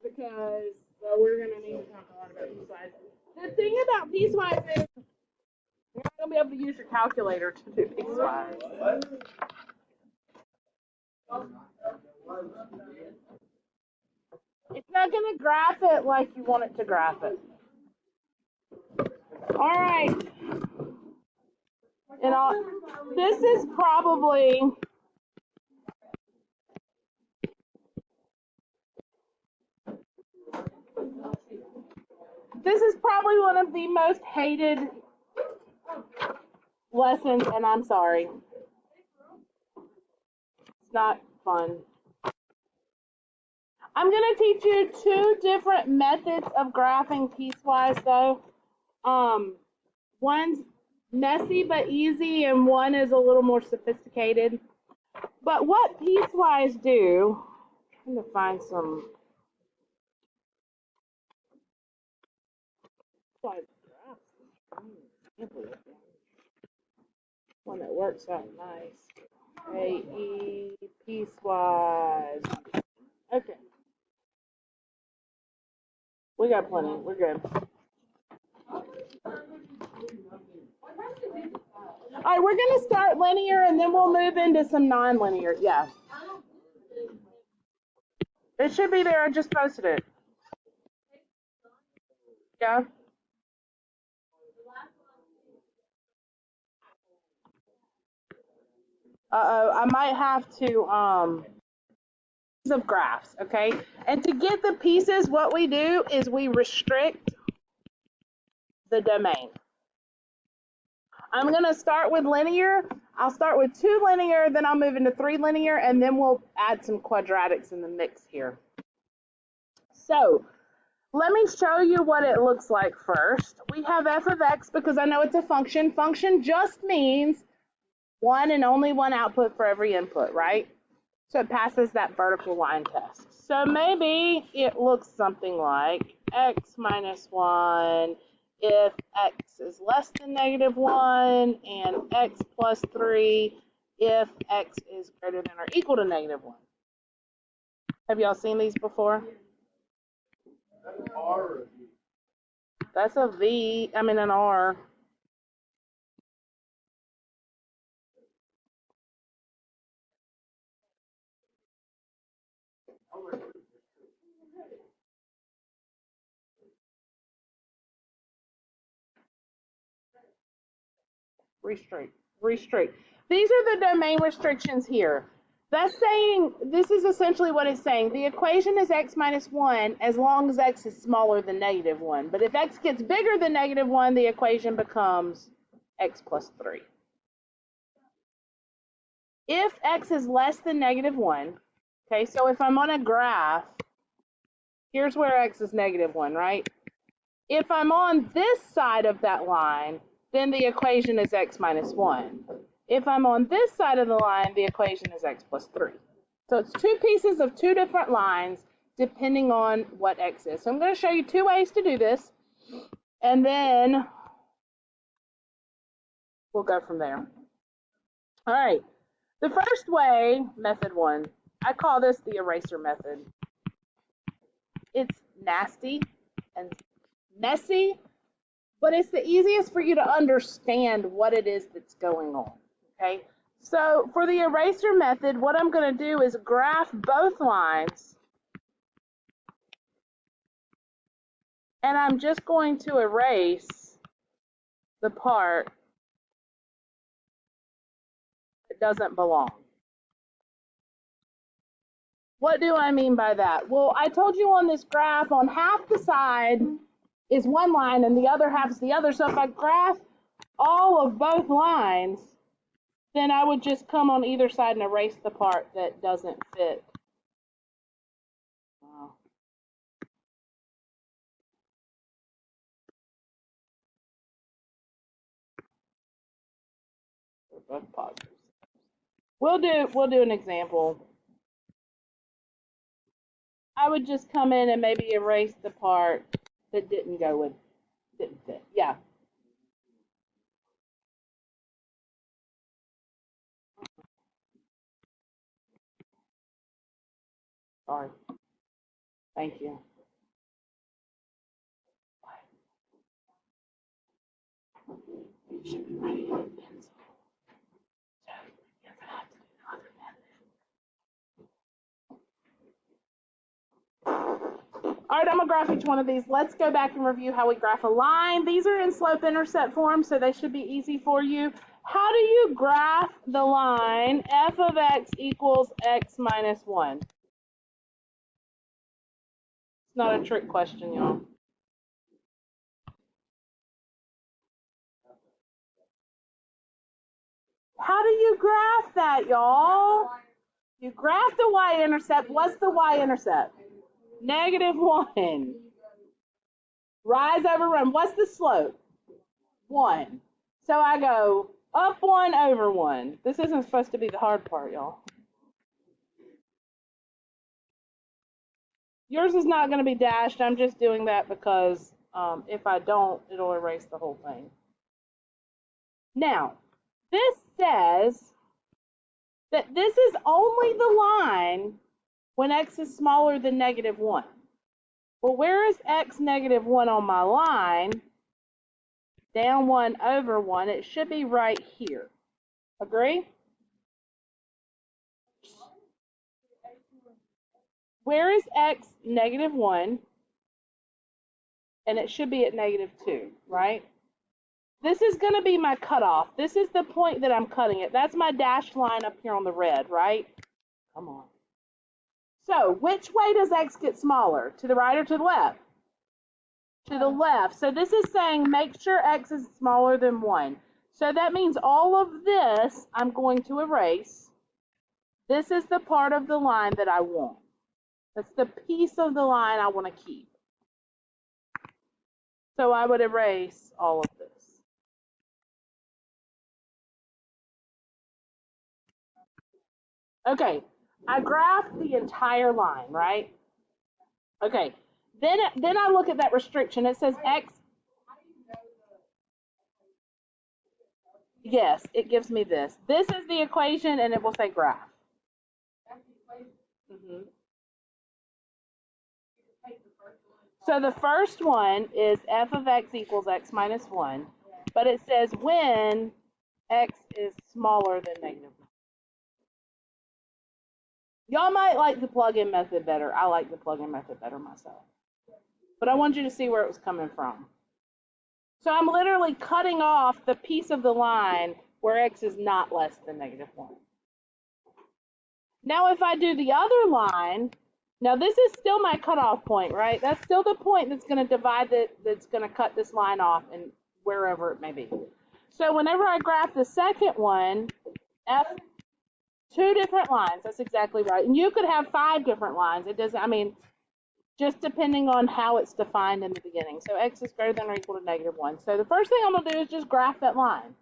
because we're going to need to talk a lot about piecewise. The thing about piecewise is you're not going to be able to use your calculator to do piecewise. It's not going to graph it like you want it to graph it. All right. And this is probably one of the most hated lessons, and I'm sorry. It's not fun. I'm going to teach you two different methods of graphing piecewise, though. One's messy but easy, and one is a little more sophisticated. But what piecewise do, I'm trying to find some one that works out nice. A-E, piecewise. Okay. We got plenty. We're good. All right, we're going to start linear, and then we'll move into some non-linear. Yeah. It should be there. I just posted it. Yeah. Uh-oh, I might have to, of graphs, okay? And to get the pieces, what we do is we restrict the domain. I'm going to start with linear. I'll start with 2 linear, then I'll move into 3 linear, and then we'll add some quadratics in the mix here. So let me show you what it looks like first. We have f of x because I know it's a function. Function just means one and only one output for every input, right? So it passes that vertical line test. So maybe it looks something like x minus 1 if x is less than -1 and x plus 3 if x is greater than or equal to -1. Have y'all seen these before? That's a V, I mean an R. Restrict. These are the domain restrictions here. That's saying, this is essentially what it's saying. The equation is x minus 1 as long as x is smaller than -1. But if x gets bigger than -1, the equation becomes x plus 3. If x is less than -1, okay, so if I'm on a graph, here's where x is -1, right? If I'm on this side of that line, then the equation is x minus 1. If I'm on this side of the line, the equation is x plus 3. So it's 2 pieces of 2 different lines depending on what x is. So I'm going to show you 2 ways to do this, and then we'll go from there. All right. The first way, method 1, I call this the eraser method. It's nasty and messy, but it's the easiest for you to understand what it is that's going on, okay? So for the eraser method, what I'm going to do is graph both lines, and I'm just going to erase the part that doesn't belong. What do I mean by that? Well, I told you on this graph, on half the side is one line and the other half is the other. So if I graph all of both lines, then I would just come on either side and erase the part that doesn't fit. Wow. They're both positives. We'll do an example. I would just come in and maybe erase the part that didn't fit. Yeah. Sorry. Thank you. You should be writing with a pencil. So you're gonna have to do the other method. All right, I'm gonna graph each one of these. Let's go back and review how we graph a line. These are in slope-intercept form, so they should be easy for you. How do you graph the line f of x equals x minus 1? It's not a trick question, y'all. How do you graph that, y'all? You graph the y-intercept. What's the y-intercept? -1. Rise over run. What's the slope? 1. So I go up 1 over 1. This isn't supposed to be the hard part, y'all. Yours is not going to be dashed. I'm just doing that because if I don't, it'll erase the whole thing. Now, this says that this is only the line when x is smaller than -1. Well, where is x -1 on my line? Down 1 over 1. It should be right here. Agree? Where is x -1? And it should be at -2, right? This is going to be my cutoff. This is the point that I'm cutting it. That's my dashed line up here on the red, right? Come on. So, which way does x get smaller? To the right or to the left? To the left. So this is saying make sure x is smaller than 1. So that means all of this I'm going to erase. This is the part of the line that I want. That's the piece of the line I want to keep. So I would erase all of this. Okay, I graphed the entire line, right? Okay, then I look at that restriction. It says x. Yes, it gives me this. This is the equation, and it will say graph. Mm-hmm. So the first one is f of x equals x minus 1, but it says when x is smaller than -1. Y'all might like the plug-in method better. I like the plug-in method better myself. But I want you to see where it was coming from. So I'm literally cutting off the piece of the line where x is not less than -1. Now if I do the other line, now this is still my cutoff point, right? That's still the point that's going to divide that's going to cut this line off and wherever it may be. So whenever I graph the second one, f, 2 different lines. That's exactly right. And you could have 5 different lines. It doesn't, I mean, just depending on how it's defined in the beginning. So x is greater than or equal to -1. So the first thing I'm going to do is just graph that line.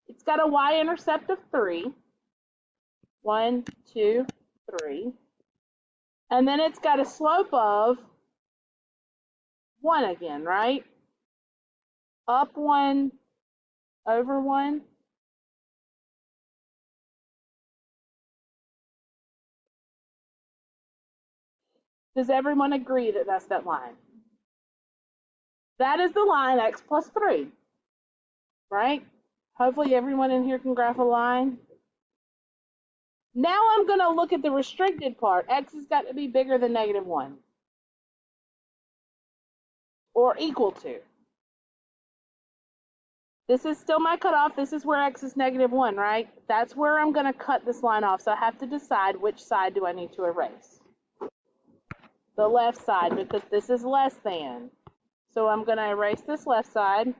It's got a y-intercept of 3. 1, 2, 3. And then it's got a slope of 1 again, right? Up 1 over 1. Does everyone agree that that's that line? That is the line x plus 3, right? Hopefully everyone in here can graph a line. Now I'm going to look at the restricted part. X has got to be bigger than -1 or equal to. This is still my cutoff. This is where x is -1, right? That's where I'm going to cut this line off. So I have to decide which side do I need to erase. The left side, because this is less than. So I'm going to erase this left side.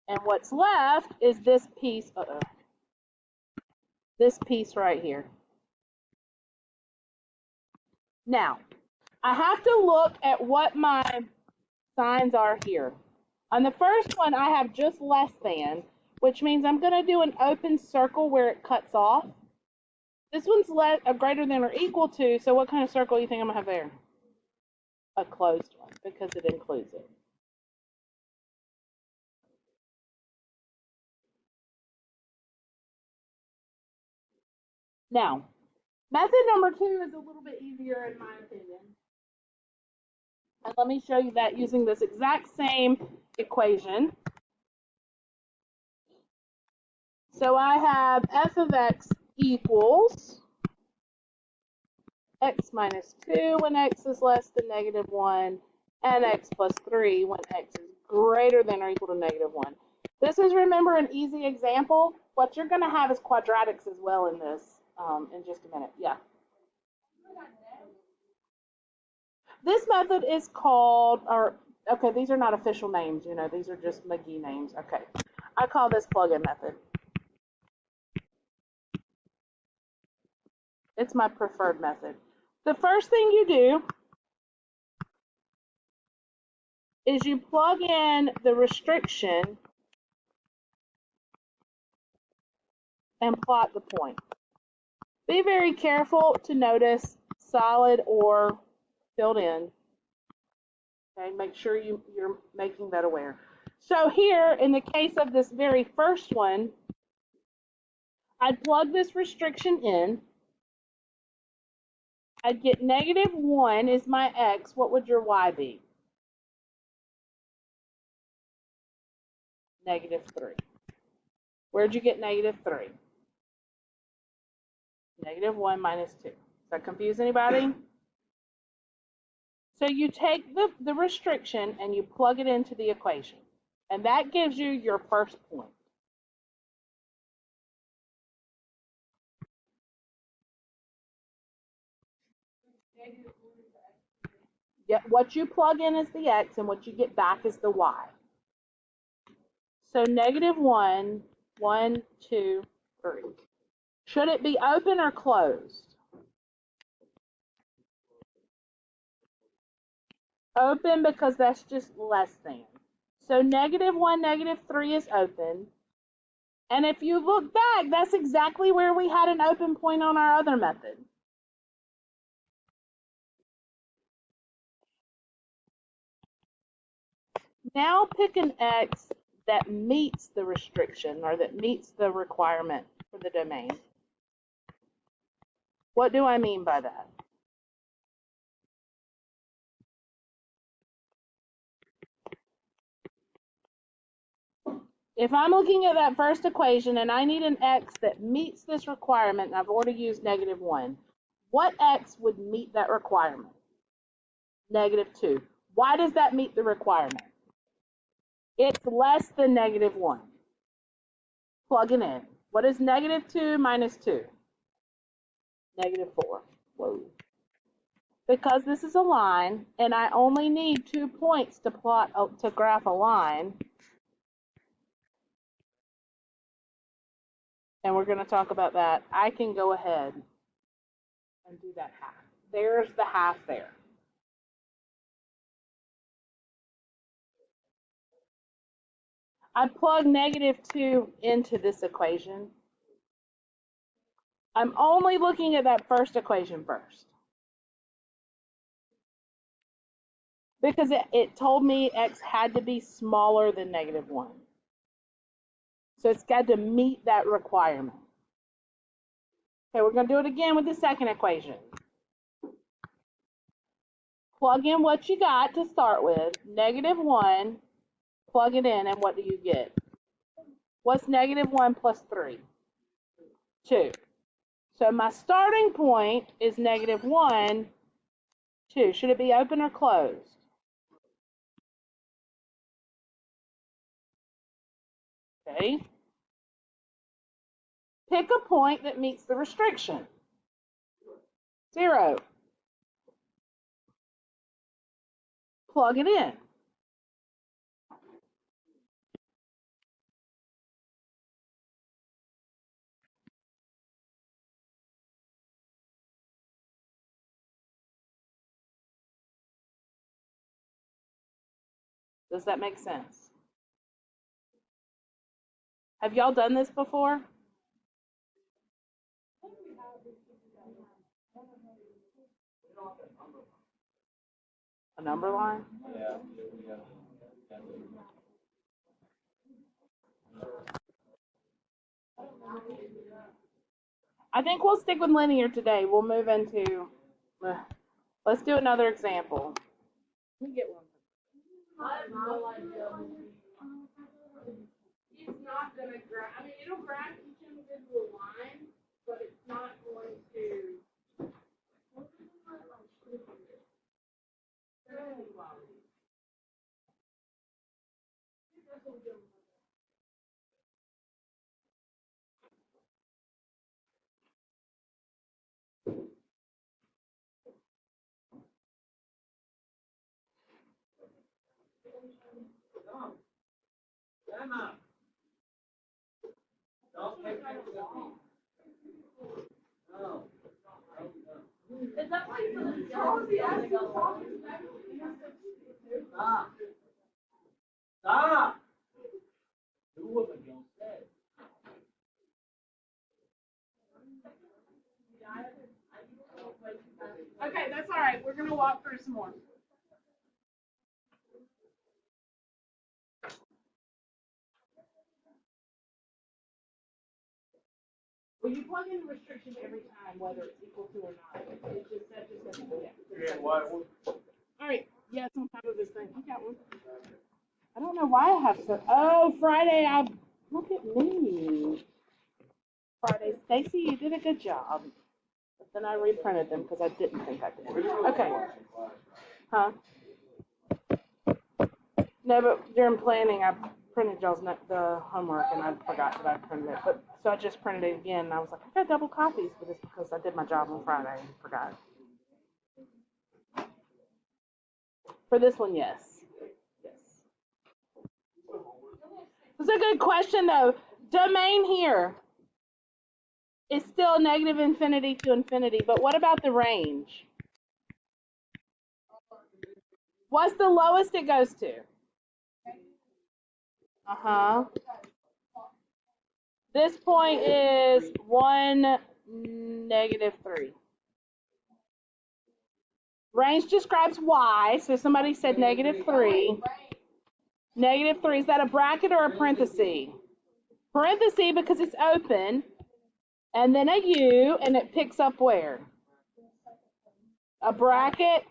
And what's left is this piece. This piece right here. Now, I have to look at what my signs are here. On the first one, I have just less than, which means I'm going to do an open circle where it cuts off. This one's greater than or equal to, so what kind of circle do you think I'm going to have there? A closed one, because it includes it. Now, method number 2 is a little bit easier in my opinion. And let me show you that using this exact same equation. So I have f of x equals x minus 2 when x is less than negative 1, and x plus 3 when x is greater than or equal to negative 1. This is, remember, an easy example. What you're going to have is quadratics as well in this in just a minute. Yeah. This method is called, okay, these are not official names, you know, these are just McGee names. Okay. I call this plug-in method. It's my preferred method. The first thing you do is you plug in the restriction and plot the point. Be very careful to notice solid or filled in. Okay, make sure you're making that aware. So here, in the case of this very first one, I'd plug this restriction in. I'd get negative 1 is my x. What would your y be? Negative 3. Where'd you get negative 3? Negative 1 minus 2. Does that confuse anybody? So you take the restriction and you plug it into the equation. And that gives you your first point. What you plug in is the x, and what you get back is the y. So negative 1, 1, 2, 3. Should it be open or closed? Open, because that's just less than. So negative 1, negative 3 is open. And if you look back, that's exactly where we had an open point on our other method. Now pick an x that meets the restriction, or that meets the requirement for the domain. What do I mean by that? If I'm looking at that first equation and I need an x that meets this requirement, and I've already used negative 1, what x would meet that requirement? Negative 2. Why does that meet the requirement? It's less than negative 1. Plug it in. What is negative 2 minus 2? Negative 4. Whoa. Because this is a line, and I only need 2 points to graph a line, and we're going to talk about that, I can go ahead and do that half. There's the half there. I plug negative 2 into this equation. I'm only looking at that first equation first, because it told me x had to be smaller than negative 1. So it's got to meet that requirement. Okay, we're going to do it again with the second equation. Plug in what you got to start with, negative 1, plug it in, and what do you get? What's negative 1 plus 3? 2. So my starting point is negative 1, 2. Should it be open or closed? Okay. Pick a point that meets the restriction. 0. Plug it in. Does that make sense? Have y'all done this before? A number line? Yeah. I think we'll stick with linear today. We'll move into, let's do another example. Let me get one. I have no idea. It's not going to grab, I mean, it'll grab each individual line, but it's not going to. Is that why you put the Stop. Stop. Do what you said. Okay, that's all right. We're gonna walk through some more. Well, you plug in restriction every time, whether it's equal to or not. It's just that yeah. All right. Yeah, it's on top of this thing. I got one. I don't know why I have so. Oh, Friday. Look at me. Friday, Stacy, you did a good job. But then I reprinted them because I didn't think I did. Okay. Huh? No, but during planning, I printed y'all's the homework and I forgot that I printed it. But so I just printed it again and I was like, I got double copies for this because I did my job on Friday and forgot. For this one, yes. Yes. It's a good question though. Domain here is still negative infinity to infinity, but what about the range? What's the lowest it goes to? Uh-huh. This point is 1, -3. Range describes y, so somebody said -3. -3, is that a bracket or a parenthesis? Parenthesis because it's open, and then a U, and it picks up where? A bracket,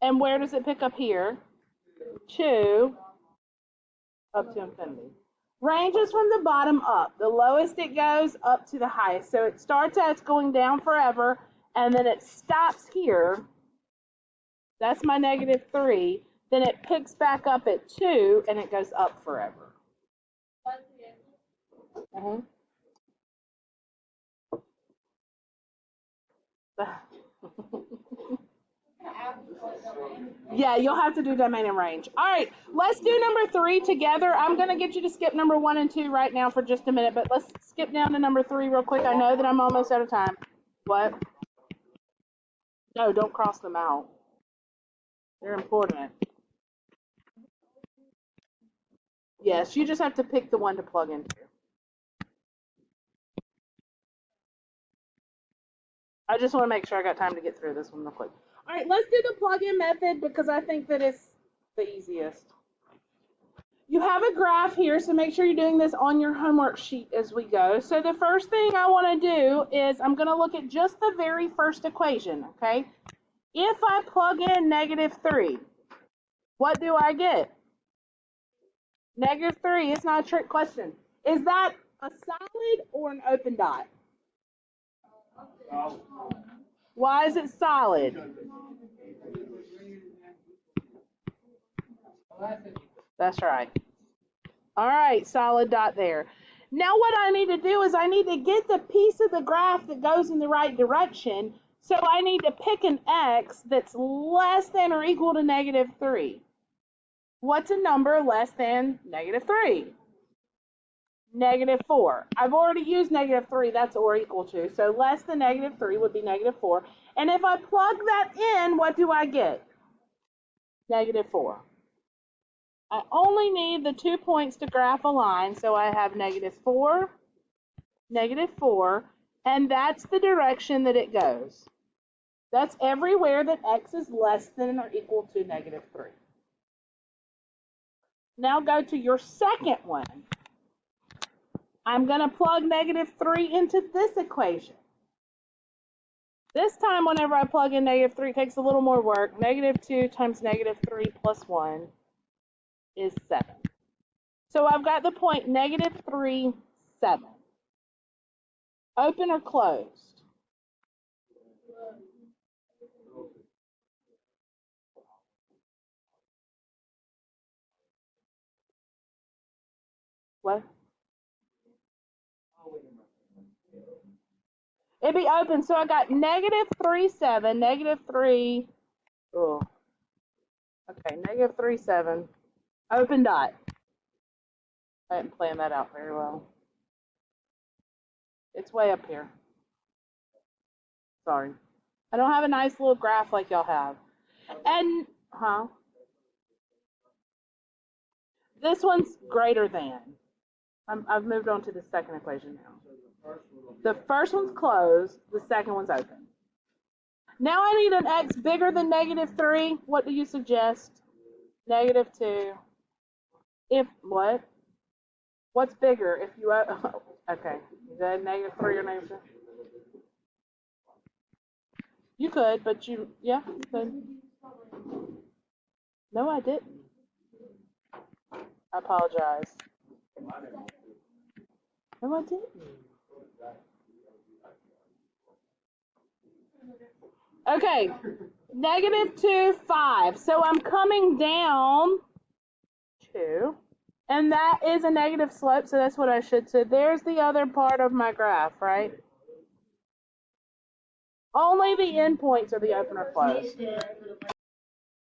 and where does it pick up here? 2, up to infinity. Ranges from the bottom up. The lowest it goes up to the highest. So it starts as going down forever, and then it stops here. That's my -3. Then it picks back up at 2, and it goes up forever. Uh-huh. Yeah, you'll have to do domain and range. All right, let's do number 3 together. I'm going to get you to skip number 1 and 2 right now for just a minute, but let's skip down to number 3 real quick. I know that I'm almost out of time. What? No, don't cross them out. They're important. Yes, you just have to pick the one to plug into. I just want to make sure I got time to get through this one real quick. All right, let's do the plug-in method because I think that it's the easiest. You have a graph here, so make sure you're doing this on your homework sheet as we go. So the first thing I want to do is I'm going to look at just the very first equation, okay? If I plug in -3, what do I get? -3, it's not a trick question. Is that a solid or an open dot? Why is it solid? That's right. All right, solid dot there. Now what I need to do is I need to get the piece of the graph that goes in the right direction. So I need to pick an x that's less than or equal to -3. What's a number less than -3? -4. I've already used -3, that's or equal to. So less than -3 would be -4. And if I plug that in, what do I get? -4. I only need the 2 points to graph a line, so I have -4, -4, and that's the direction that it goes. That's everywhere that x is less than or equal to -3. Now go to your second one. I'm going to plug -3 into this equation. This time, whenever I plug in -3, it takes a little more work. -2 times -3 plus 1 is 7. So I've got the point -3, 7. Open or closed? What? It'd be open. So I got -3, 7, -3. Oh, okay, -3, 7. Open dot. I didn't plan that out very well. It's way up here. Sorry. I don't have a nice little graph like y'all have. And, this one's greater than. I've moved on to the second equation now. The first one's closed. The second one's open. Now I need an x bigger than -3. What do you suggest? -2. If what? What's bigger? If you okay, is that -3 or -2? You could, but you you could. No, I didn't. I apologize. No, I didn't. Okay, -2, 5. So I'm coming down 2. And that is a negative slope, so that's what I should say. There's the other part of my graph, right? Only the endpoints are the open or closed.